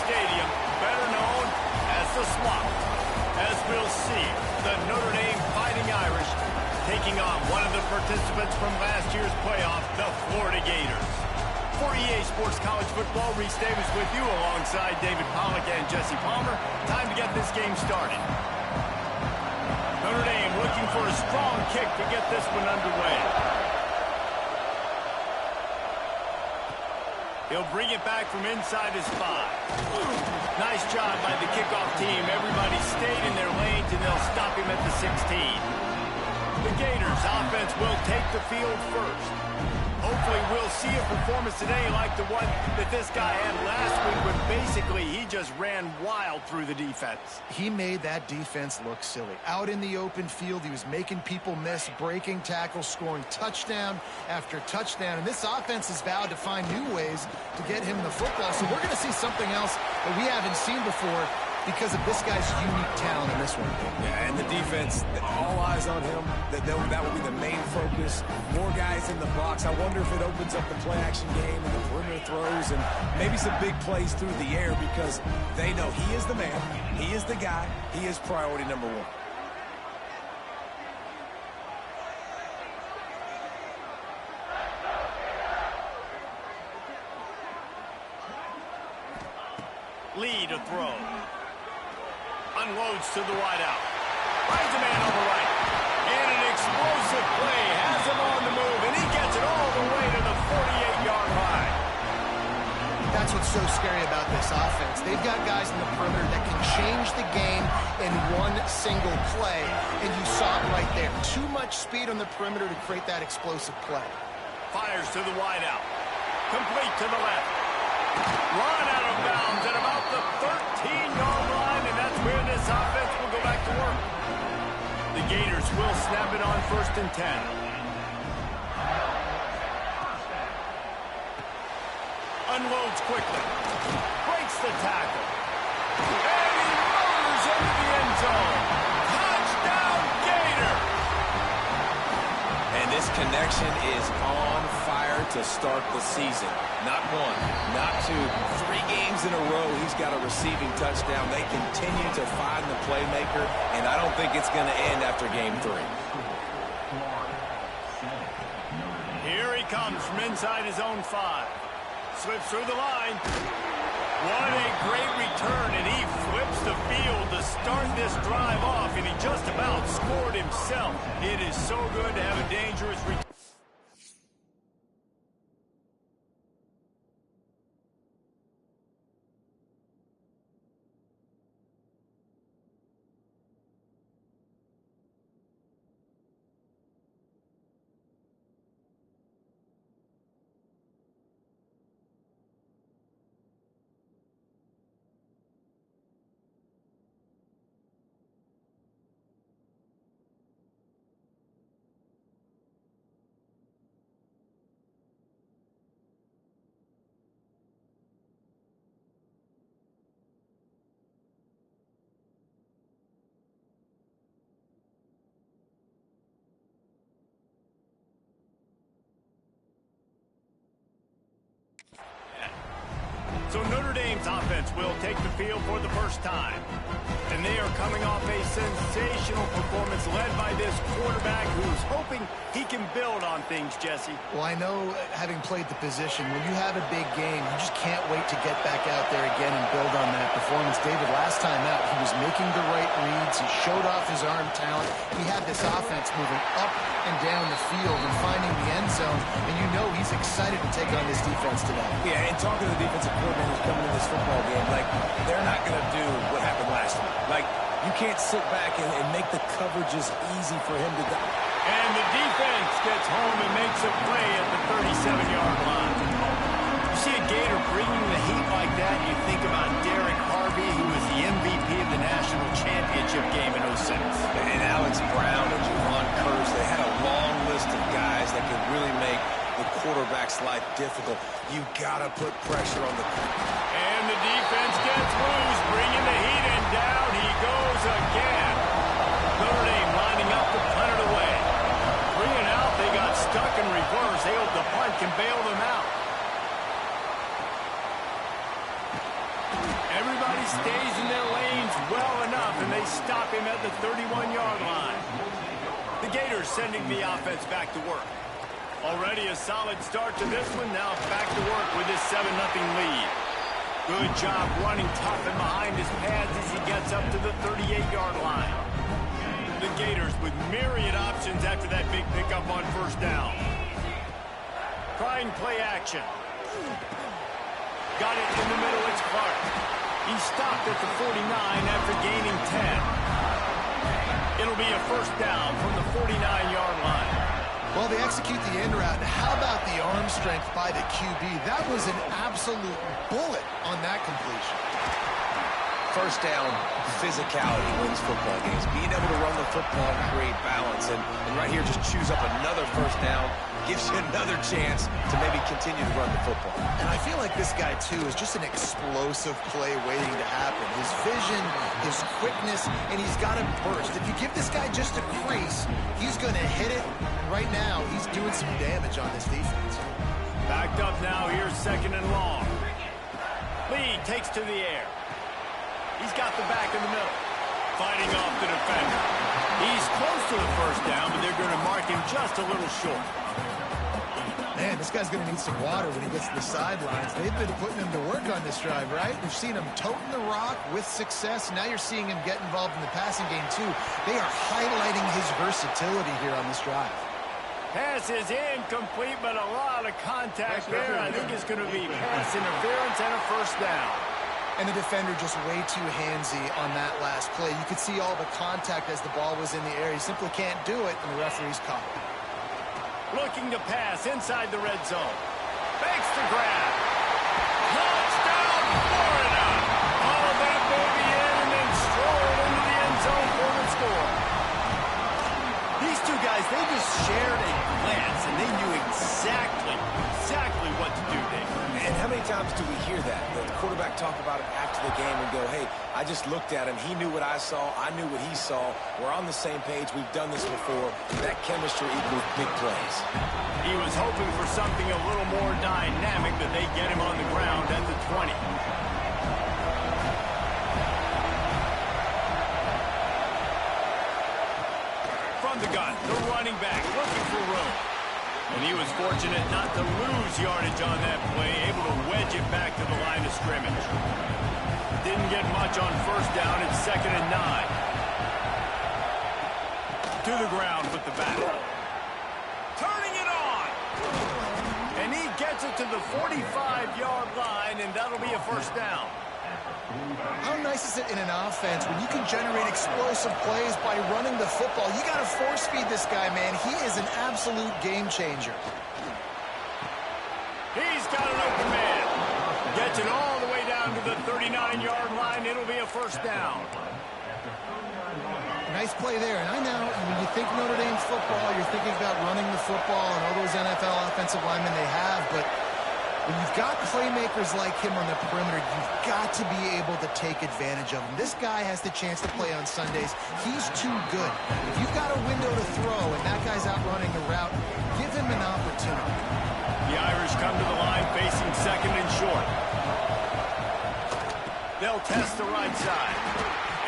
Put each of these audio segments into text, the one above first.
Stadium, better known as the Swamp. As we'll see, the Notre Dame Fighting Irish taking on one of the participants from last year's playoff, the Florida Gators. For EA Sports College Football, Reese Davis with you alongside David Pollack and Jesse Palmer. Time to get this game started. Notre Dame looking for a strong kick to get this one underway. He'll bring it back from inside his 5. Nice job by the kickoff team. Everybody stayed in their lanes, and they'll stop him at the 16. The Gators offense will take the field first. Hopefully we'll see a performance today like the one that this guy had last week, where basically he just ran wild through the defense. He made that defense look silly. Out in the open field, he was making people miss, breaking tackles, scoring touchdown after touchdown. And this offense has vowed to find new ways to get him the football. So we're going to see something else that we haven't seen before because of this guy's unique talent in this one. Yeah, and the defense, all eyes on him. That will be the main focus. More guys in the box. I wonder if it opens up the play-action game and the perimeter throws and maybe some big plays through the air, because they know he is the man, he is the guy, he is priority number 1. Lead a throw. Unloads to the wideout. Finds a man on the right. And an explosive play has him on the move, and he gets it all the way to the 48-yard line. That's what's so scary about this offense. They've got guys in the perimeter that can change the game in one single play, and you saw it right there. Too much speed on the perimeter to create that explosive play. Fires to the wideout. Complete to the left. Run out of bounds at about the 13-yard line, and that's where this offense will go back to work. The Gators will snap it on 1st and 10. Unloads quickly. Breaks the tackle. And he motors into the end zone. Touchdown, Gator! And this connection is on fire to start the season. Not 1, not 2, 3 games in a row he's got a receiving touchdown. They continue to find the playmaker, and I don't think it's going to end after game 3. Here he comes from inside his own 5. Slips through the line. What a great return, and he flips the field to start this drive off, and he just about scored himself. It is so good to have a dangerous return. So Notre Dame's offense will take the field for the first time. And they are coming off a sensational performance led by this quarterback who's hoping he can build on things, Jesse. Well, I know, having played the position, when you have a big game, you just can't wait to get back out there again and build on that performance. David, last time out, he was making the right reads. He showed off his arm talent. He had this offense moving up and down the field and finding the end zone. And you know he's excited to take on this defense today. Yeah, and talking to the defensive coordinators coming in this football game, like, they're not going to do what happened last week. Like, you can't sit back and make the coverages easy for him to do. And the defense gets home and makes a play at the 37-yard line. You see a Gator bringing the heat like that, you think about Derek Harvey, who was the MVP of the national championship game in 06. And Alex Brown and Javon Curse, they had a long list of guys that could really make the quarterback's life difficult. You got to put pressure on the And the defense gets loose, bringing the heat, and down he goes again. Notre Dame lining up to punt it away. Bringing out, they got stuck in reverse. They hope the punt can bail them out. Everybody stays in their lanes well enough, and they stop him at the 31-yard line. The Gators sending the offense back to work. Already a solid start to this one. Now back to work with this 7-0 lead. Good job running tough and behind his pads as he gets up to the 38-yard line. The Gators with myriad options after that big pickup on first down. Trying play action. Got it in the middle. It's Clark. He stopped at the 49 after gaining 10. It'll be a first down from the 49-yard line. Well, they execute the end route. How about the arm strength by the QB? That was an absolute bullet on that completion. First down, physicality wins football games. Being able to run the football and create balance. And right here, just choose up another first down. Gives you another chance to maybe continue to run the football. And I feel like this guy, too, is just an explosive play waiting to happen. His vision, his quickness, and he's got to burst. If you give this guy just a crease, he's going to hit it. And right now, he's doing some damage on this defense. Backed up now. Here's second and long. Lee takes to the air. He's got the back in the middle. Fighting off the defender. He's close to the first down, but they're going to mark him just a little short. Man, this guy's going to need some water when he gets to the sidelines. They've been putting him to work on this drive, right? We've seen him toting the rock with success. Now you're seeing him get involved in the passing game, too. They are highlighting his versatility here on this drive. Pass is incomplete, but a lot of contact there. I think it's going to be pass interference and a first down. And the defender just way too handsy on that last play. You could see all the contact as the ball was in the air. He simply can't do it, and the referee's caught it. Looking to pass inside the red zone. Fakes the grab. Touchdown, Florida! All that baby in and then strolled into the end zone for the score. These two guys, they just shared a glance, and they knew exactly what to do, Dave. And how many times do we hear that? The quarterback talk about it after the game and go, hey, I just looked at him. He knew what I saw. I knew what he saw. We're on the same page. We've done this before. That chemistry equals big plays. He was hoping for something a little more dynamic, but they get him on the ground at the 20. From the gun, the running back looking for room. And he was fortunate not to lose yardage on that play, able to wedge it back to the line of scrimmage. Didn't get much on first down. It's 2nd and 9. To the ground with the back. Turning it on. And he gets it to the 45-yard line, and that'll be a first down. How nice is it in an offense when you can generate explosive plays by running the football? You got to force feed this guy, man. He is an absolute game changer. He's got an open man. Gets it all the way down to the 39-yard line. It'll be a first down. Nice play there. And I know when you think Notre Dame football, you're thinking about running the football and all those NFL offensive linemen they have, but when you've got playmakers like him on the perimeter, you've got to be able to take advantage of him. This guy has the chance to play on Sundays. He's too good. If you've got a window to throw and that guy's out running the route, give him an opportunity. The Irish come to the line facing second and short. They'll test the right side.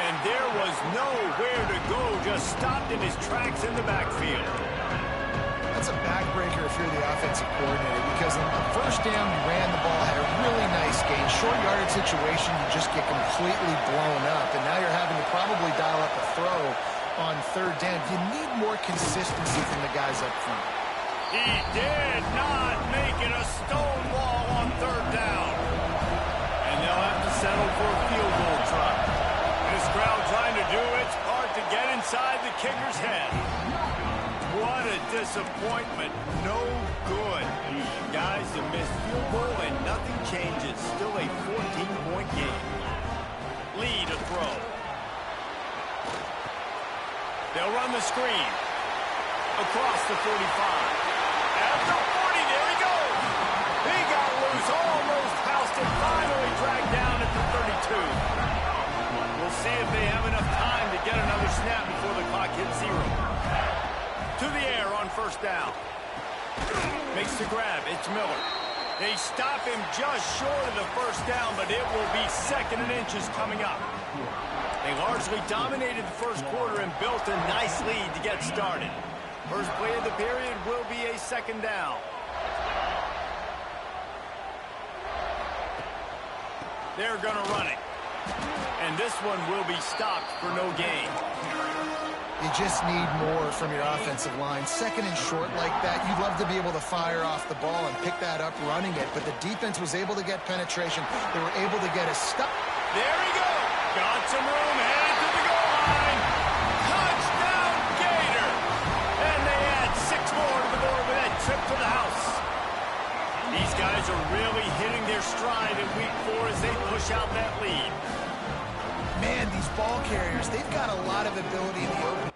And there was nowhere to go, just stopped in his tracks in the backfield. That's a backbreaker if you're the offensive coordinator, because on the first down, you ran the ball, had a really nice gain. Short yardage situation, you just get completely blown up, and now you're having to probably dial up a throw on third down. You need more consistency from the guys up front. He did not make it a stone wall on third down. And they'll have to settle for a field goal try. This crowd trying to do its part to get inside the kicker's head. What a disappointment. No good. Guys, a missed field goal and nothing changes. Still a 14-point game. Lee to throw. They'll run the screen. Across the 45. At the 40, there he goes. He got loose, almost housed it, finally dragged down at the 32. We'll see if they have enough time to get another snap before the clock hits 0. To the air on first down. Makes the grab. It's Miller. They stop him just short of the first down, but it will be 2nd and inches coming up. They largely dominated the first quarter and built a nice lead to get started. First play of the period will be a 2nd down. They're going to run it. And this one will be stopped for no gain. You just need more from your offensive line. 2nd and short like that, you'd love to be able to fire off the ball and pick that up running it. But the defense was able to get penetration. They were able to get a stop. There he goes. Got some room, headed to the goal line. Touchdown, Gator. And they add 6 more to the board with that trip to the house. These guys are really hitting their stride in week 4 as they push out that lead. Man, these ball carriers, they've got a lot of ability in the open.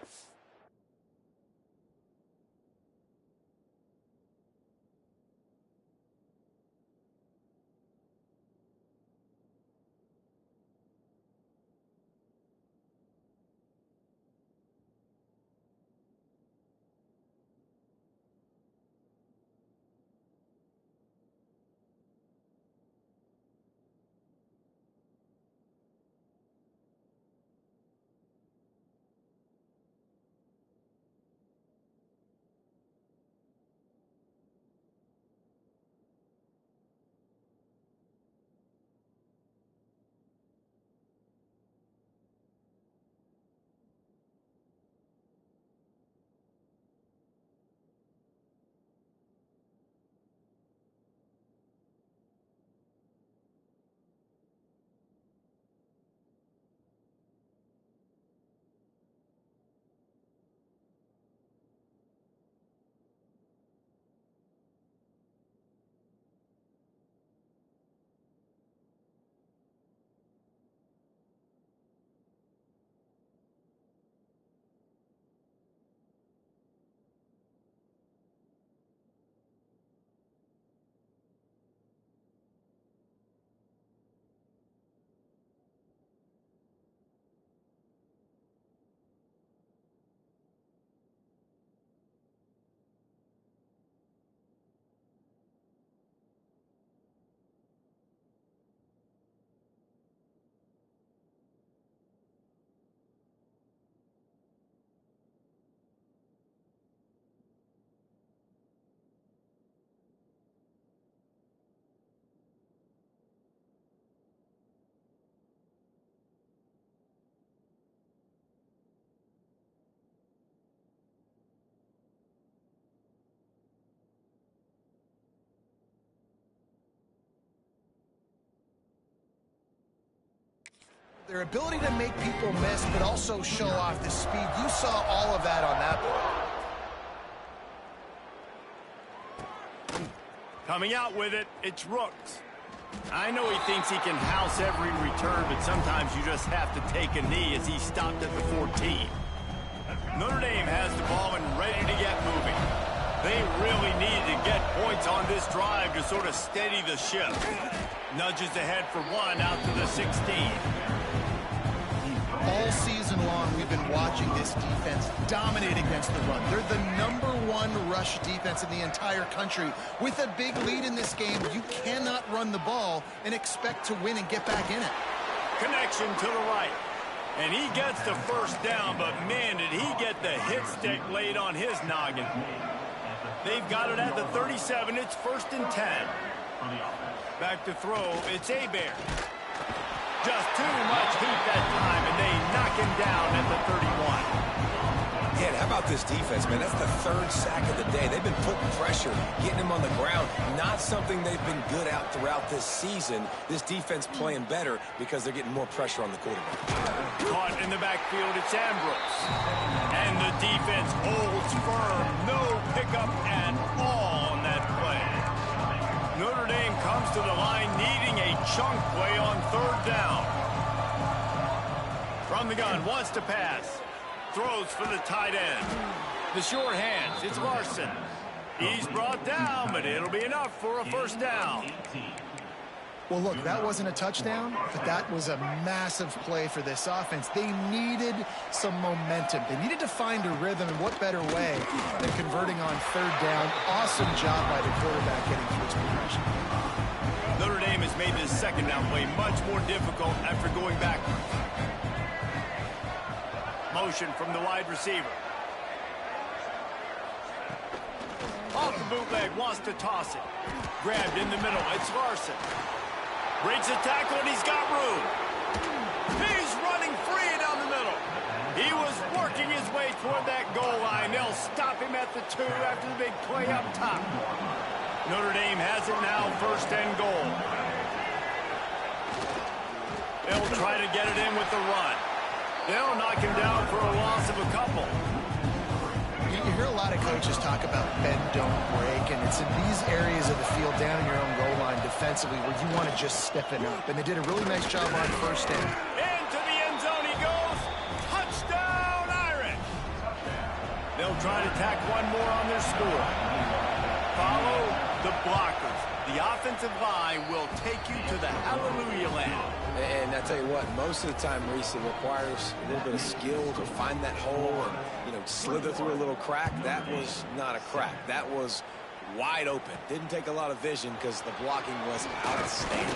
Their ability to make people miss, but also show off the speed. You saw all of that on that play. Coming out with it, it's Rooks. I know he thinks he can house every return, but sometimes you just have to take a knee as he stopped at the 14. Notre Dame has the ball and ready to get moving. They really needed to get points on this drive to sort of steady the ship. Nudges ahead for 1 out to the 16. All season long, we've been watching this defense dominate against the run. They're the #1 rush defense in the entire country. With a big lead in this game, you cannot run the ball and expect to win and get back in it. Connection to the right. And he gets the first down, but man, did he get the hit stick laid on his noggin. They've got it at the 37. It's 1st and 10. Back to throw. It's Hebert. Just too much heat that time, and they knock him down at the 31. Yeah, and how about this defense, man? That's the 3rd sack of the day. They've been putting pressure, getting him on the ground. Not something they've been good at throughout this season. This defense playing better because they're getting more pressure on the quarterback. Caught in the backfield, it's Ambrose. And the defense holds firm. No pickup at all on that play. Notre Dame comes to the line needing a chunk play on 3rd down. From the gun, wants to pass. Throws for the tight end. The short hands, it's Larson. He's brought down, but it'll be enough for a 1st down. Well, look, that wasn't a touchdown, but that was a massive play for this offense. They needed some momentum. They needed to find a rhythm, and what better way than converting on third down. Awesome job by the quarterback getting through his progression. Notre Dame has made this second down play much more difficult after going backwards. Motion from the wide receiver. Off the bootleg, wants to toss it. Grabbed in the middle, it's Larson. Breaks a tackle, and he's got room. He's running free down the middle. He was working his way toward that goal line. They'll stop him at the 2 after the big play up top. Notre Dame has it now, 1st and goal. They'll try to get it in with the run. They'll knock him down for a loss of a couple. You hear a lot of coaches talk about bend, don't break, and it's in these areas of the field down in your own goal line defensively where you want to just stiffen up. And they did a really nice job on 1st down. Into the end zone he goes. Touchdown, Irish. They'll try to tack one more on their score. Follow the blockers. The offensive line will take you to the hallelujah land. And I tell you what, most of the time, Reese, it requires a little bit of skill to find that hole and, slither through a little crack. That was not a crack. That was wide open. Didn't take a lot of vision because the blocking was outstanding.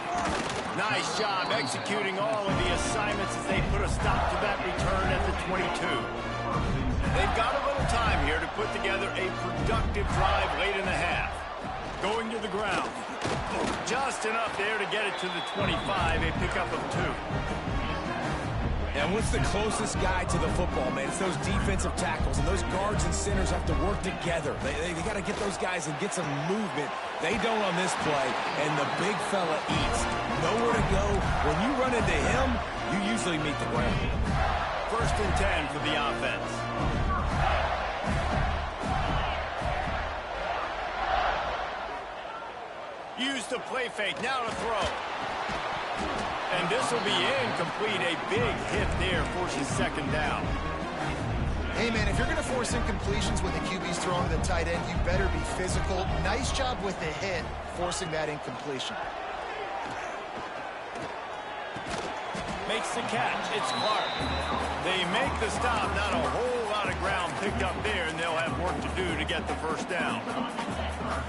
Nice job executing all of the assignments as they put a stop to that return at the 22. They've got a little time here to put together a productive drive late in the half. Going to the ground. Just enough there to get it to the 25, a pickup of 2. And what's the closest guy to the football, man? It's those defensive tackles, and those guards and centers have to work together. They got to get those guys and get some movement. They don't on this play, and the big fella eats. Nowhere to go. When you run into him, you usually meet the ground. 1st and 10 for the offense. Use the play fake, now to throw. And this will be incomplete. A big hit there forces 2nd down. Hey, man, if you're going to force incompletions when the QB's throwing to the tight end, you better be physical. Nice job with the hit, forcing that incompletion. Makes the catch. It's Clark. They make the stop. Not a whole lot of ground picked up there, and they'll have work to do to get the 1st down.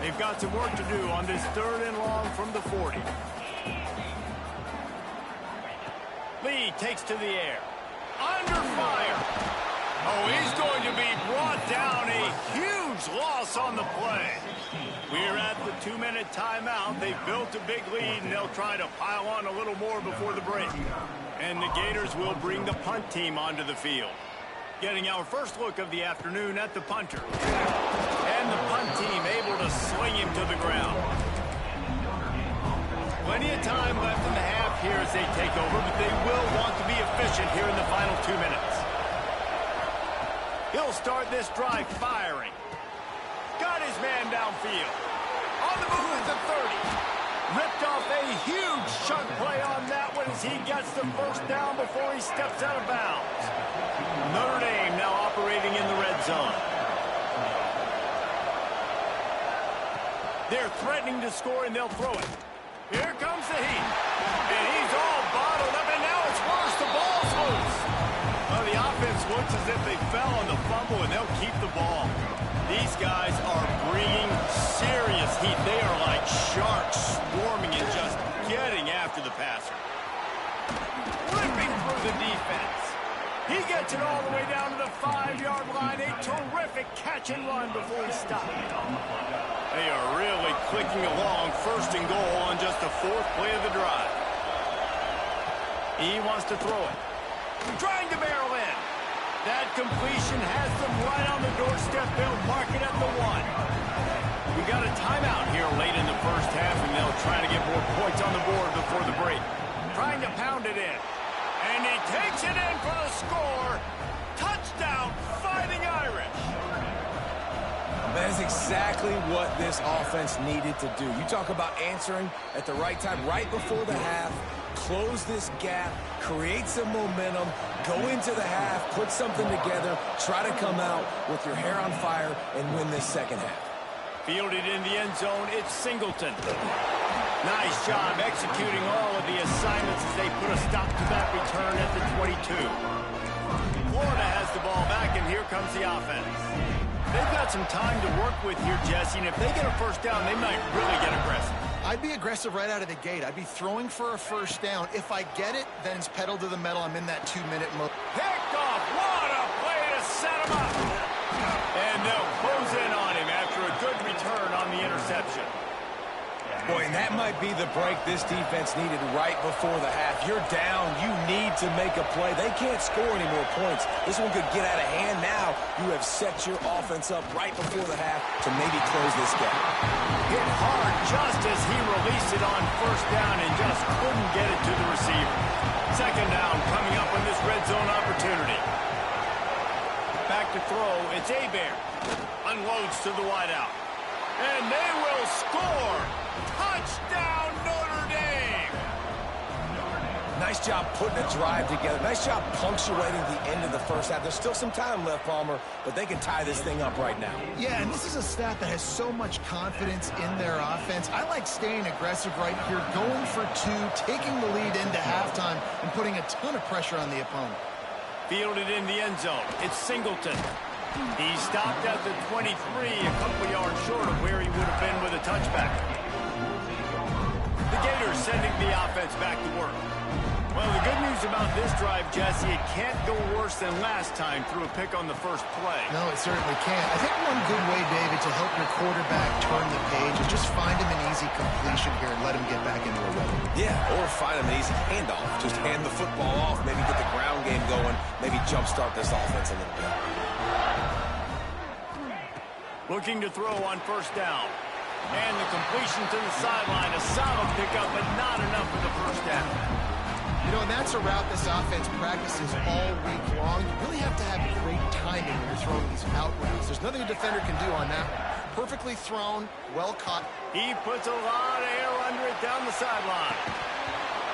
They've got some work to do on this 3rd and long from the 40. Lee takes to the air. Under fire. Oh, he's going to be brought down. A huge loss on the play. We're at the 2-minute timeout. They've built a big lead, and they'll try to pile on a little more before the break. And the Gators will bring the punt team onto the field. Getting our first look of the afternoon at the punter. And the punt team able to sling him to the ground. Plenty of time left in the half here as they take over, but they will want to be efficient here in the final 2 minutes. He'll start this drive firing. Got his man downfield. On the move at the 30. Ripped off a huge chunk play on that one as he gets the 1st down before he steps out of bounds. Notre Dame now operating in the red zone. They're threatening to score, and they'll throw it. Here comes the heat. And he's all bottled up, and now it's worse. The ball's loose. Well, the offense looks as if they fell on the fumble, and they'll keep the ball. These guys are bringing serious heat. They are like sharks swarming and just getting after the passer. Ripping through the defense. He gets it all the way down to the 5-yard line. A terrific catch and run before he stopped. They are really clicking along. 1st and goal on just the 4th play of the drive. He wants to throw it. Trying to barrel in. That completion has them right on the doorstep. They'll mark it at the 1. We got a timeout here late in the 1st half, and they'll try to get more points on the board before the break. Trying to pound it in. And he takes it in for the score. Touchdown, Fighting Irish. That is exactly what this offense needed to do. You talk about answering at the right time, right before the half, close this gap, create some momentum, go into the half, put something together, try to come out with your hair on fire and win this 2nd half. Fielded in the end zone, it's Singleton. Nice job executing all of the assignments as they put a stop to that return at the 22. Florida has the ball back, and here comes the offense. They've got some time to work with here, Jesse, and if they get a first down, they might really get aggressive. I'd be aggressive right out of the gate. I'd be throwing for a first down. If I get it, then it's pedal to the metal. I'm in that 2-minute mode. Picked off. What a play to set him up. And they'll close in on him after a good return on the interception. Boy, and that might be the break this defense needed right before the half. You're down. You need to make a play. They can't score any more points. This one could get out of hand now. You have set your offense up right before the half to maybe close this gap. Hit hard just as he released it on first down and just couldn't get it to the receiver. Second down coming up on this red zone opportunity. Back to throw. It's Hebert. Unloads to the wideout. And they will score. Touchdown, Notre Dame! Nice job putting a drive together. Nice job punctuating the end of the first half. There's still some time left, Palmer, but they can tie this thing up right now. Yeah, and this is a staff that has so much confidence in their offense. I like staying aggressive right here, going for two, taking the lead into halftime, and putting a ton of pressure on the opponent. Fielded in the end zone. It's Singleton. He stopped at the 23, a couple yards short of where he would have been with a touchback. The Gators sending the offense back to work. Well, the good news about this drive, Jesse, it can't go worse than last time through a pick on the first play. No, it certainly can't. I think one good way, David, to help your quarterback turn the page is just find him an easy completion here and let him get back into a rhythm. Yeah, or find him an easy handoff. Just hand the football off, maybe get the ground game going, maybe jumpstart this offense a little bit. Looking to throw on first down. And the completion to the sideline. A solid pickup, but not enough for the first down. You know, and that's a route this offense practices all week long. You really have to have great timing when you're throwing these out routes. There's nothing a defender can do on that one. Perfectly thrown, well caught. He puts a lot of air under it down the sideline.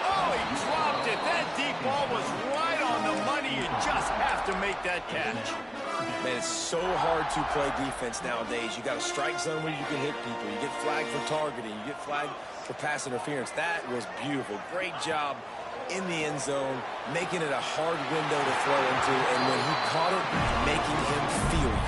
Oh, he dropped it. That deep ball was right on the money. You just have to make that catch. Man, it's so hard to play defense nowadays. You got a strike zone where you can hit people. You get flagged for targeting. You get flagged for pass interference. That was beautiful. Great job in the end zone, making it a hard window to throw into, and when he caught it, making him feel it.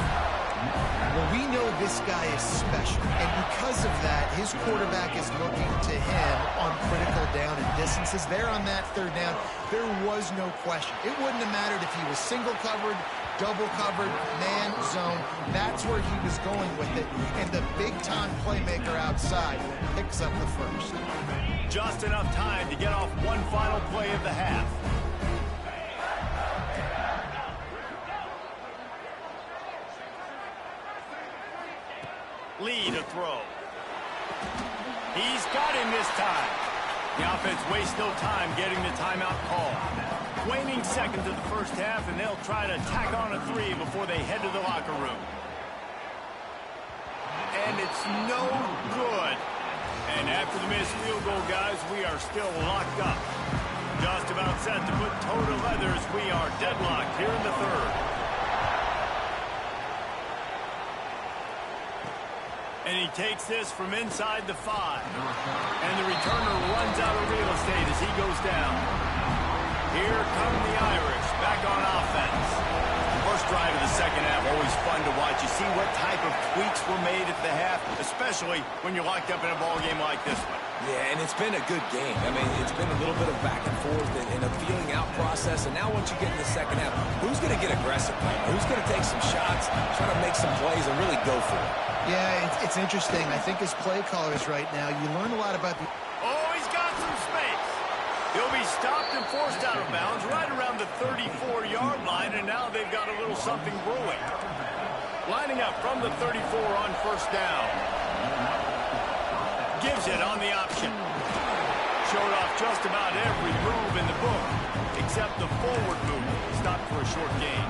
Well, we know this guy is special, and because of that, his quarterback is looking to him on critical down and distances. There on that third down, there was no question. It wouldn't have mattered if he was single covered, double covered, man, zone. That's where he was going with it, and the big-time playmaker outside picks up the first. Just enough time to get off one final play of the half. Lee to throw. He's got him this time. The offense wastes no time getting the timeout call. Waning seconds of the first half, and they'll try to tack on a 3 before they head to the locker room. And it's no good. And after the missed field goal, guys, we are still locked up. Just about set to put toe to leather as we are deadlocked here in the third. And he takes this from inside the 5. And the returner runs out of real estate as he goes down. Here come the Irish back on offense. First drive of the second half, always fun to watch. You see what type of tweaks were made at the half, especially when you're locked up in a ball game like this one. Yeah, and it's been a good game. I mean, it's been a little bit of back and forth and a feeling out process. And now once you get in the second half, who's going to get aggressive? Who's going to take some shots, try to make some plays, and really go for it? Yeah, it's interesting. I think as play callers right now, you learn a lot about the... Oh, he's got some space. He'll be stopped and forced out of bounds right around the 34-yard line, and now they've got a little something brewing. Lining up from the 34 on first down. Gives it on the option. Showed off just about every move in the book, except the forward move. Stopped for a short gain.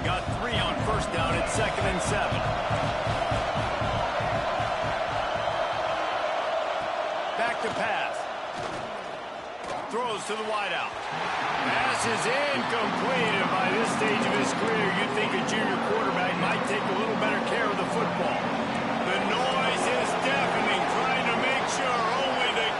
Got 3 on first down at 2nd and 7. Back to pass. Throws to the wideout. Pass is incomplete, and by this stage of his career, you'd think a junior quarterback might take a little better care of the football. The noise is deafening, trying to make sure only the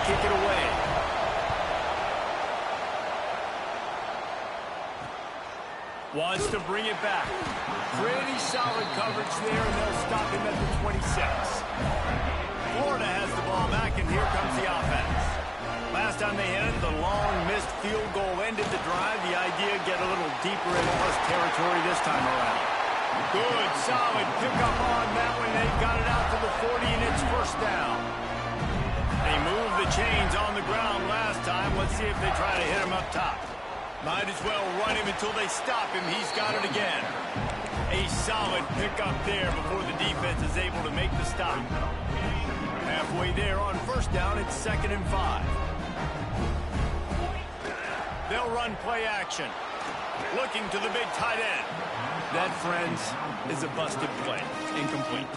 kick it away. Wants to bring it back. Pretty solid coverage there, and they'll stop him at the 26. Florida has the ball back, and here comes the offense. Last time they hit it, the long missed field goal ended the drive. The idea, get a little deeper in plus territory this time around. Good, solid pickup on that one. They got it out to the 40, and it's first down. They moved the chains on the ground last time. Let's see if they try to hit him up top. Might as well run him until they stop him. He's got it again. A solid pickup there before the defense is able to make the stop. Halfway there on first down, it's 2nd and 5. They'll run play action. Looking to the big tight end. That, friends, is a busted play. Incomplete.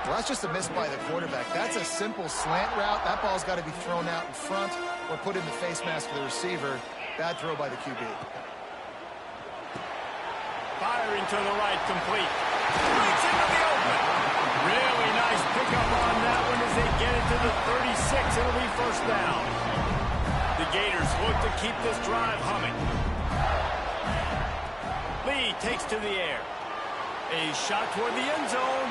Well, that's just a miss by the quarterback. That's a simple slant route. That ball's got to be thrown out in front or put in the face mask of the receiver. Bad throw by the QB. Firing to the right, complete. Breaks into the open. Really nice pickup on that one as they get it to the 36. It'll be first down. The Gators look to keep this drive humming. Lee takes to the air. A shot toward the end zone.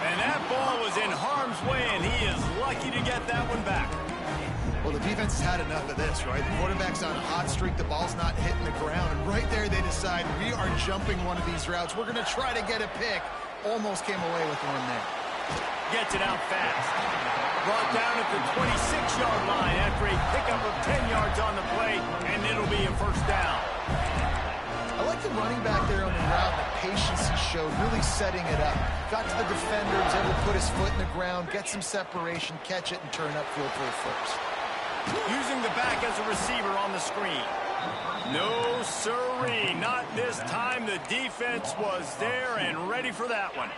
And that ball was in harm's way, and he is lucky to get that one back. Well, the defense has had enough of this, right? The quarterback's on a hot streak. The ball's not hitting the ground. And right there, they decide, we are jumping one of these routes. We're going to try to get a pick. Almost came away with one there. Gets it out fast. Brought down at the 26-yard line after a pickup of 10 yards on the play, and it'll be a first down. I like the running back there on the route, the patience he showed, really setting it up. Got to the defender, was able to put his foot in the ground, get some separation, catch it, and turn upfield for a first. Using the back as a receiver on the screen. No sirree, not this time. The defense was there and ready for that one.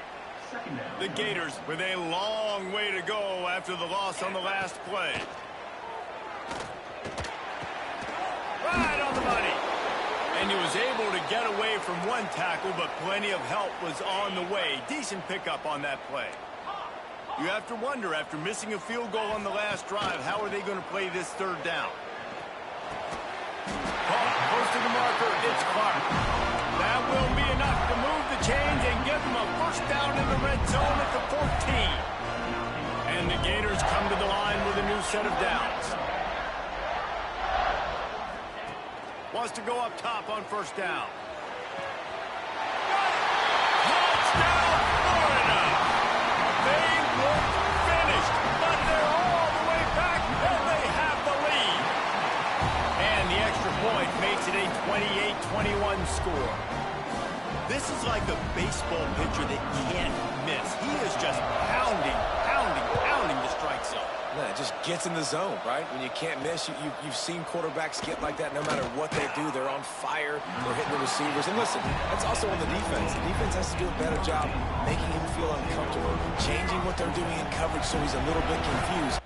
The Gators with a long way to go after the loss on the last play. Right on the money. And he was able to get away from one tackle, but plenty of help was on the way. Decent pickup on that play. You have to wonder, after missing a field goal on the last drive, how are they going to play this third down? Close to the marker, it's Clark. That will be enough to move the chains and give them a first down in the red zone at the 14. And the Gators come to the line with a new set of downs. Wants to go up top on first down. Touchdown, Florida! They look finished, but they're all the way back, and they have the lead. And the extra point makes it a 28-21 score. This is like a baseball pitcher that can't miss. He is just pounding the strike zone. Yeah, it just gets in the zone, right? When you can't miss, you've seen quarterbacks get like that no matter what they do. They're on fire. They're hitting the receivers. And listen, that's also on the defense. The defense has to do a better job making him feel uncomfortable, changing what they're doing in coverage so he's a little bit confused.